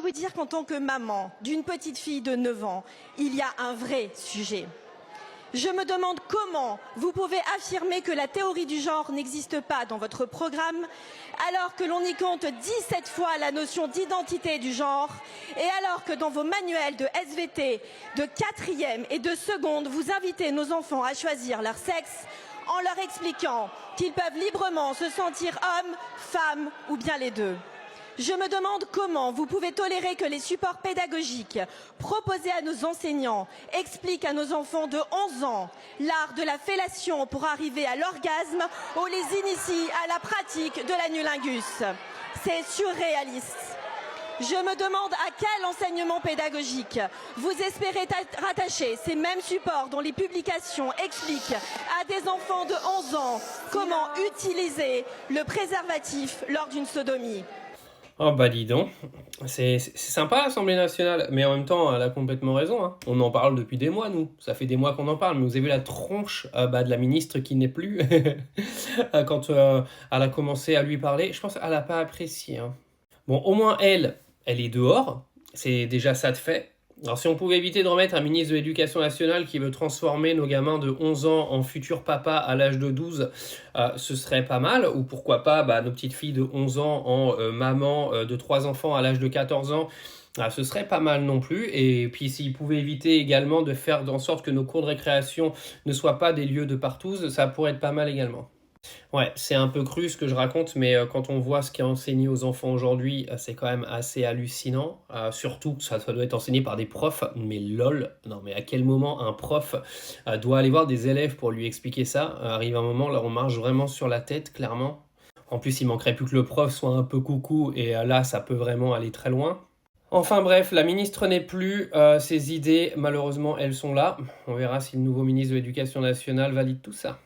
vous dire qu'en tant que maman d'une petite fille de 9 ans, il y a un vrai sujet. Je me demande comment vous pouvez affirmer que la théorie du genre n'existe pas dans votre programme, alors que l'on y compte 17 fois la notion d'identité du genre, et alors que dans vos manuels de SVT, de 4e et de seconde, vous invitez nos enfants à choisir leur sexe en leur expliquant qu'ils peuvent librement se sentir hommes, femmes ou bien les deux. Je me demande comment vous pouvez tolérer que les supports pédagogiques proposés à nos enseignants expliquent à nos enfants de 11 ans l'art de la fellation pour arriver à l'orgasme ou les initient à la pratique de l'anulingus. C'est surréaliste. Je me demande à quel enseignement pédagogique vous espérez rattacher ces mêmes supports dont les publications expliquent à des enfants de 11 ans comment utiliser le préservatif lors d'une sodomie. Oh bah dis donc, c'est sympa l'Assemblée nationale, mais en même temps, elle a complètement raison, hein. On en parle depuis des mois, nous. Ça fait des mois qu'on en parle, mais vous avez vu la tronche de la ministre qui n'est plus quand elle a commencé à lui parler. Je pense qu'elle n'a pas apprécié, hein. Bon, au moins elle est dehors, c'est déjà ça de fait. Alors si on pouvait éviter de remettre un ministre de l'Éducation nationale qui veut transformer nos gamins de 11 ans en futurs papas à l'âge de 12, ce serait pas mal. Ou pourquoi pas nos petites filles de 11 ans en maman de 3 enfants à l'âge de 14 ans, ce serait pas mal non plus. Et puis s'ils pouvaient éviter également de faire en sorte que nos cours de récréation ne soient pas des lieux de partouze, ça pourrait être pas mal également. Ouais, c'est un peu cru ce que je raconte, mais quand on voit ce qui est enseigné aux enfants aujourd'hui, c'est quand même assez hallucinant. Surtout, ça doit être enseigné par des profs, mais lol, non mais à quel moment un prof doit aller voir des élèves pour lui expliquer ça? Arrive un moment, là on marche vraiment sur la tête, clairement. En plus, il manquerait plus que le prof soit un peu coucou, et là ça peut vraiment aller très loin. Enfin bref, la ministre n'est plus, ses idées, malheureusement, elles sont là. On verra si le nouveau ministre de l'Éducation nationale valide tout ça.